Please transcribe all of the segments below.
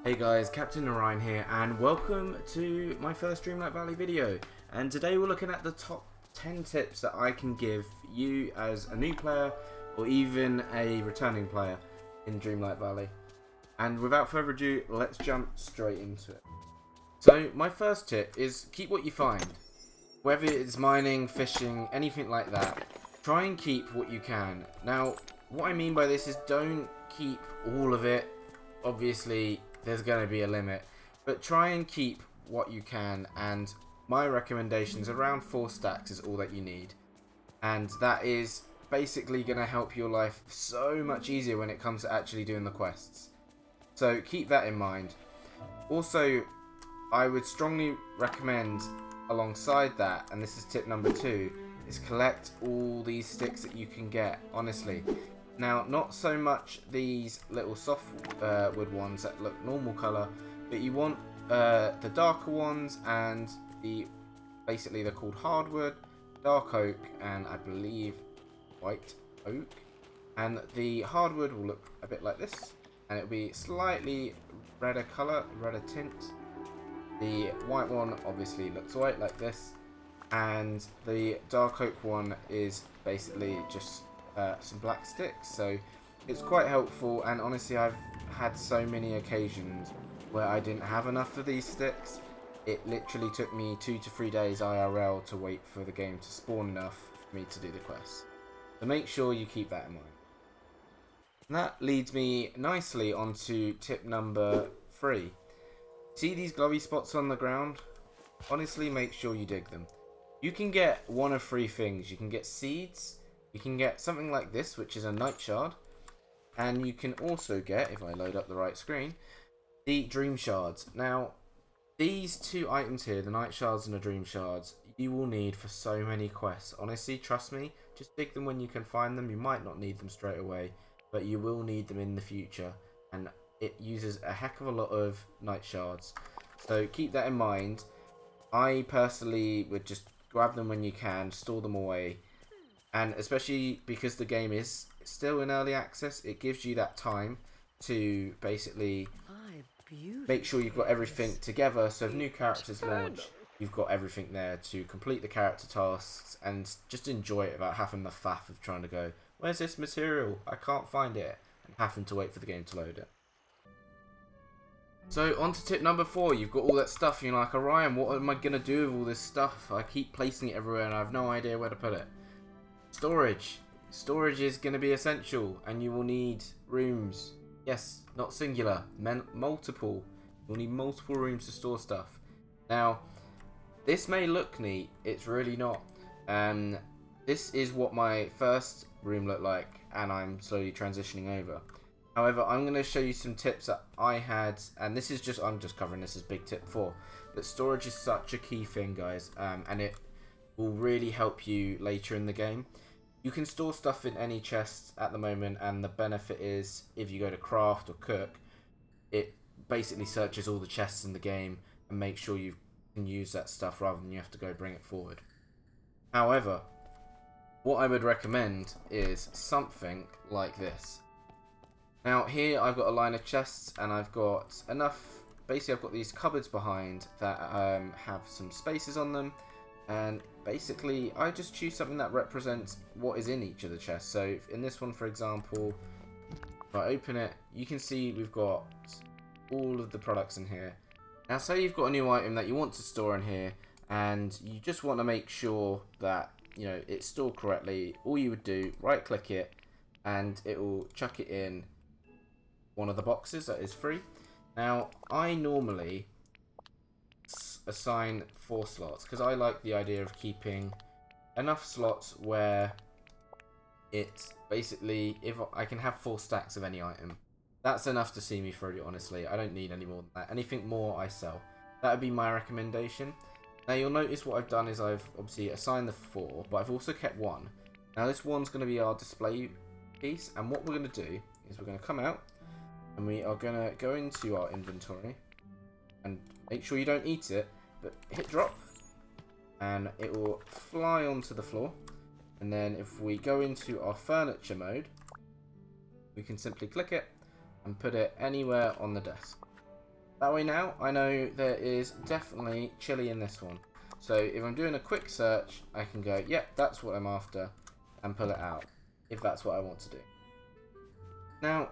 Hey guys, Captain Orion here, and welcome to my first Dreamlight Valley video. And today we're looking at the top 10 tips that I can give you as a new player or even a returning player in Dreamlight Valley. And without further ado, let's jump straight into it. So my first tip is keep what you find. Whether it's mining, fishing, anything like that, try and keep what you can. Now, what I mean by this is don't keep all of it. Obviously, there's going to be a limit, but try and keep what you can, and my recommendations around 4 stacks is all that you need, and that is basically going to help your life so much easier when it comes to actually doing the quests. So keep that in mind. Also, I would strongly recommend alongside that, and this is tip number 2, is collect all these sticks that you can get, honestly. Now, not so much these little soft wood ones that look normal colour, but you want the darker ones, and basically they're called hardwood, dark oak, and I believe white oak. And the hardwood will look a bit like this, and it'll be slightly redder colour, redder tint. The white one obviously looks white like this, and the dark oak one is basically just some black sticks, so it's quite helpful. And honestly, I've had so many occasions where I didn't have enough of these sticks. It literally took me 2 to 3 days IRL to wait for the game to spawn enough for me to do the quest. So make sure you keep that in mind. And that leads me nicely onto tip number 3. See these glowy spots on the ground? Honestly, make sure you dig them. You can get one of 3 things. You can get seeds, you can get something like this, which is a night shard, and you can also get, if I load up the right screen, the dream shards. Now, these 2 items here, the night shards and the dream shards, you will need for so many quests. Honestly, trust me, just dig them when you can find them. You might not need them straight away, but you will need them in the future, and it uses a heck of a lot of night shards. So keep that in mind. I personally would just grab them when you can, store them away. And especially because the game is still in early access, it gives you that time to basically make sure you've got everything together. So if new characters launch, you've got everything there to complete the character tasks and just enjoy it without having the faff of trying to go, where's this material? I can't find it, and having to wait for the game to load it. So on to tip number 4. You've got all that stuff, you're like, Orion, what am I going to do with all this stuff? I keep placing it everywhere and I have no idea where to put it. Storage. Storage is going to be essential, and you will need rooms. Yes, not singular, multiple. You'll need multiple rooms to store stuff. Now, this may look neat, it's really not. This is what my first room looked like, and I'm slowly transitioning over. However, I'm going to show you some tips that I had, and this is just, I'm just covering this as big tip 4. But storage is such a key thing, guys, and it will really help you later in the game. You can store stuff in any chests at the moment, and the benefit is if you go to craft or cook, it basically searches all the chests in the game and makes sure you can use that stuff rather than you have to go bring it forward. However, what I would recommend is something like this. Now here I've got a line of chests, and I've got enough, basically I've got these cupboards behind that have some spaces on them. And basically I just choose something that represents what is in each of the chests. So in this one, for example, if I open it, you can see we've got all of the products in here. Now say you've got a new item that you want to store in here, and you just want to make sure that, you know, it's stored correctly. All you would do, right click it, and it will chuck it in one of the boxes that is free. Now I normally assign 4 slots because I like the idea of keeping enough slots where it's basically, if I can have 4 stacks of any item, that's enough to see me through, honestly. I don't need any more than that. Anything more I sell. That would be my recommendation. Now you'll notice what I've done is I've obviously assigned the 4, but I've also kept 1. Now this one's going to be our display piece, and what we're going to do is we're going to come out and we are going to go into our inventory and make sure you don't eat it, but hit drop and it will fly onto the floor. And then if we go into our furniture mode, we can simply click it and put it anywhere on the desk. That way now, I know there is definitely chili in this one. So if I'm doing a quick search, I can go, yep, that's what I'm after, and pull it out, if that's what I want to do. Now,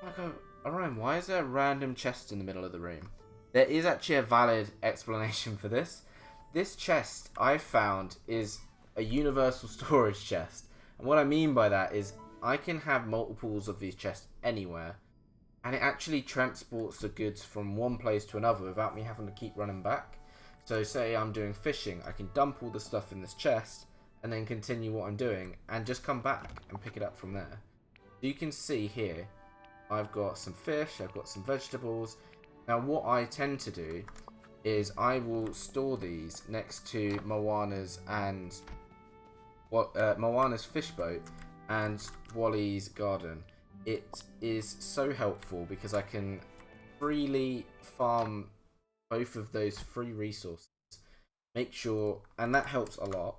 you might go, Orion, why is there a random chest in the middle of the room? There is actually a valid explanation for this. This chest, I've found, is a universal storage chest. And what I mean by that is, I can have multiples of these chests anywhere, and it actually transports the goods from one place to another without me having to keep running back. So say I'm doing fishing, I can dump all the stuff in this chest and then continue what I'm doing and just come back and pick it up from there. So you can see here, I've got some fish, I've got some vegetables. Now what I tend to do is I will store these next to Moana's and Moana's fish boat and Wally's garden. It is so helpful because I can freely farm both of those free resources. Make sure, and that helps a lot.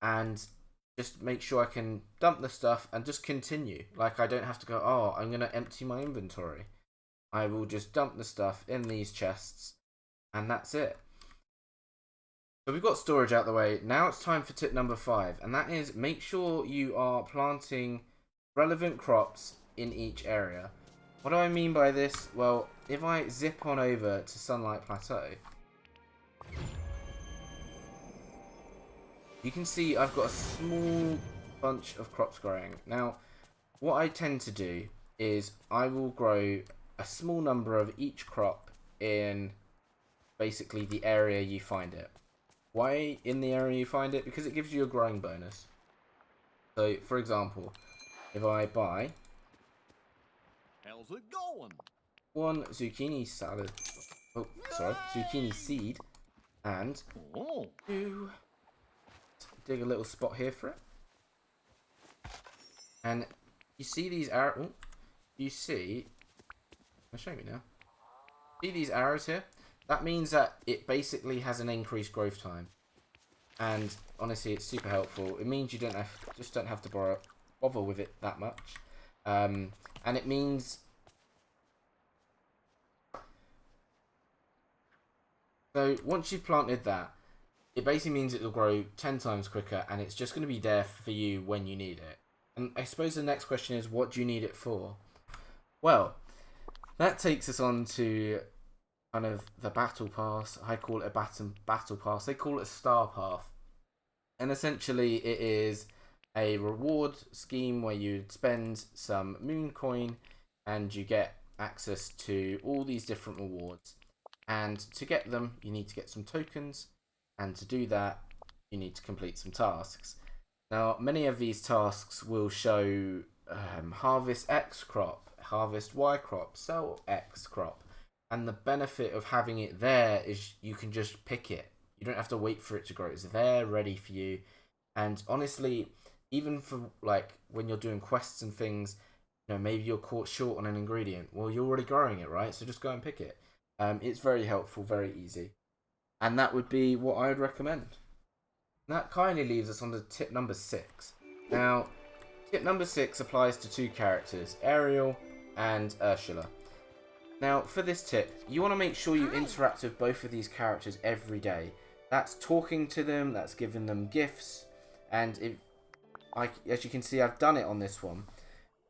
And just make sure I can dump the stuff and just continue. Like I don't have to go, oh, I'm going to empty my inventory. I will just dump the stuff in these chests and that's it. So we've got storage out the way. Now it's time for tip number 5, and that is make sure you are planting relevant crops in each area. What do I mean by this? Well, if I zip on over to Sunlight Plateau, you can see I've got a small bunch of crops growing. Now, what I tend to do is I will grow a small number of each crop in basically the area you find it. Why in the area you find it? Because it gives you a growing bonus. So, for example, if I buy how's it going? one zucchini salad, zucchini seed, and dig a little spot here for it. And you see these arrows? You see, I'll show you now. See these arrows here? That means that it basically has an increased growth time. And honestly, it's super helpful. It means you don't have to bother with it that much. And it means so once you've planted that, it basically means it'll grow 10 times quicker, and it's just going to be there for you when you need it. And I suppose the next question is, what do you need it for? Well, that takes us on to kind of the battle pass. I call it a battle pass. They call it a star path. And essentially it is a reward scheme where you spend some moon coin and you get access to all these different rewards. And to get them, you need to get some tokens. And to do that, you need to complete some tasks. Now, many of these tasks will show harvest X crop, harvest Y crop, sell X crop. And the benefit of having it there is you can just pick it. You don't have to wait for it to grow. It's there, ready for you. And honestly, even for like when you're doing quests and things, you know, maybe you're caught short on an ingredient. Well, you're already growing it, right? So just go and pick it. It's very helpful, very easy. And that would be what I would recommend. That kindly leaves us on to tip number 6. Now, tip number 6 applies to 2 characters, Ariel and Ursula. Now, for this tip, you want to make sure you interact with both of these characters every day. That's talking to them, that's giving them gifts, and as you can see, I've done it on this one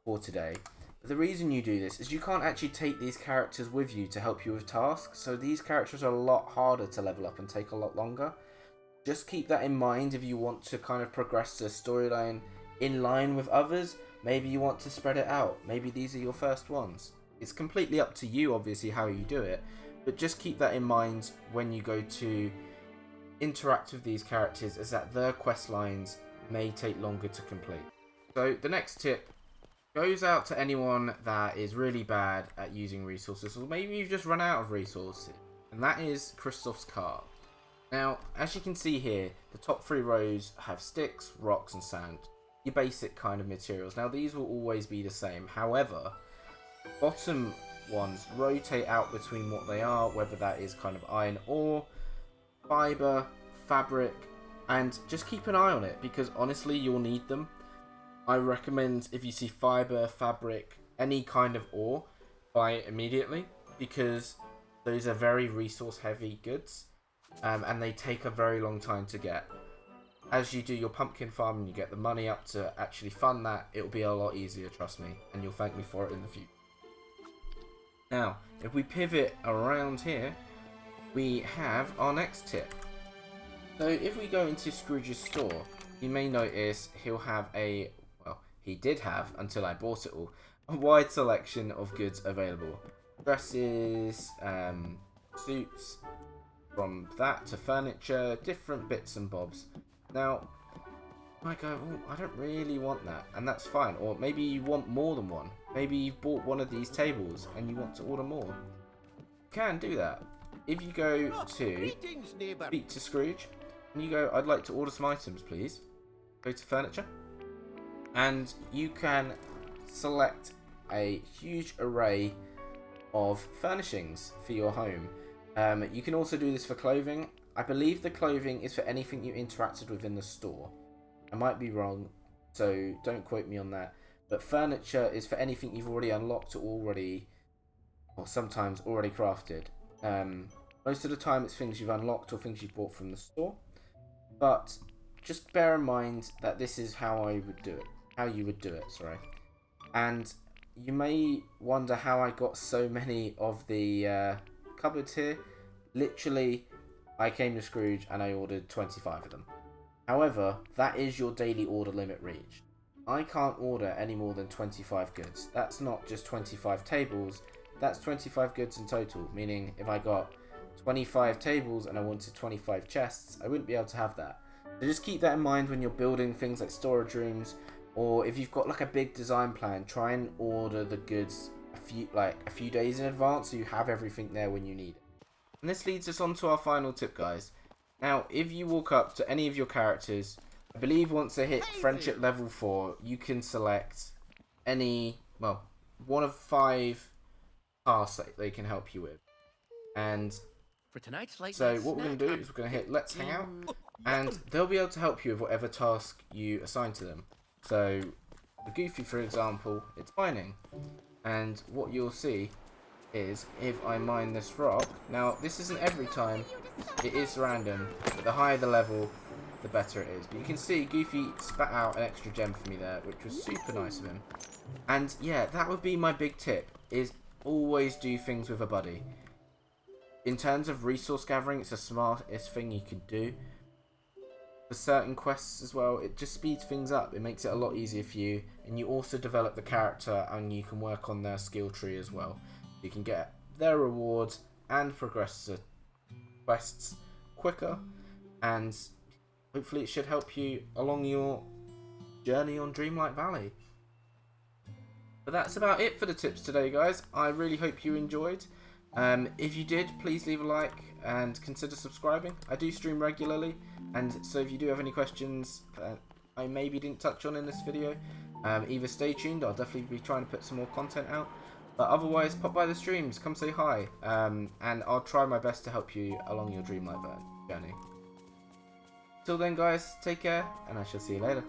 for today. But the reason you do this is you can't actually take these characters with you to help you with tasks, so these characters are a lot harder to level up and take a lot longer. Just keep that in mind if you want to kind of progress the storyline in line with others. Maybe you want to spread it out. Maybe these are your first ones. It's completely up to you, obviously, how you do it. But just keep that in mind when you go to interact with these characters, as that their quest lines may take longer to complete. So the next tip goes out to anyone that is really bad at using resources, or maybe you've just run out of resources. And that is Kristoff's car. Now, as you can see here, the top 3 rows have sticks, rocks and sand. Your basic kind of materials. Now, these will always be the same. However, the bottom ones rotate out between what they are, whether that is kind of iron ore, fibre, fabric, and just keep an eye on it, because honestly, you'll need them. I recommend if you see fibre, fabric, any kind of ore, buy it immediately. because those are very resource heavy goods, and they take a very long time to get. As you do your pumpkin farm and you get the money up to actually fund that, it'll be a lot easier, trust me, and you'll thank me for it in the future. Now, if we pivot around here, we have our next tip. So if we go into Scrooge's store, you may notice he'll have he did have, until I bought it all, a wide selection of goods available. Dresses, suits, from that to furniture, different bits and bobs. Now, you might go, oh, I don't really want that, and that's fine. Or maybe you want more than one. Maybe you've bought one of these tables and you want to order more. You can do that. If you go to Speak to Scrooge, and you go, I'd like to order some items, please. Go to Furniture, and you can select a huge array of furnishings for your home. You can also do this for clothing. I believe the clothing is for anything you interacted with in the store. I might be wrong, so don't quote me on that. But furniture is for anything you've already unlocked or sometimes already crafted. Most of the time it's things you've unlocked or things you've bought from the store. But just bear in mind that this is how you would do it, sorry. And you may wonder how I got so many of the cupboards here. Literally, I came to Scrooge and I ordered 25 of them. However, that is your daily order limit reached. I can't order any more than 25 goods. That's not just 25 tables, that's 25 goods in total, meaning if I got 25 tables and I wanted 25 chests, I wouldn't be able to have that. So just keep that in mind when you're building things like storage rooms, or if you've got like a big design plan, try and order the goods a few days in advance so you have everything there when you need it. And this leads us on to our final tip, guys. Now, if you walk up to any of your characters, I believe once they hit friendship level 4, you can select one of 5 tasks that they can help you with. And For tonight's late so night what we're going to do is we're going to hit Let's Hang Out, and they'll be able to help you with whatever task you assign to them. So, for Goofy, for example, it's mining. And what you'll see is if I mine this rock, now this isn't every time, it is random, but the higher the level, the better it is. But you can see Goofy spat out an extra gem for me there, which was super nice of him. And yeah, that would be my big tip, is always do things with a buddy. In terms of resource gathering, it's the smartest thing you can do. For certain quests as well, it just speeds things up. It makes it a lot easier for you, and you also develop the character and you can work on their skill tree as well. You can get their rewards and progress the quests quicker, and hopefully it should help you along your journey on Dreamlight Valley. But that's about it for the tips today, guys. I really hope you enjoyed. If you did, please leave a like and consider subscribing. I do stream regularly, and so if you do have any questions that I maybe didn't touch on in this video, either stay tuned, I'll definitely be trying to put some more content out. But otherwise, pop by the streams, come say hi, and I'll try my best to help you along your Dreamlight journey. Till then, guys, take care, and I shall see you later.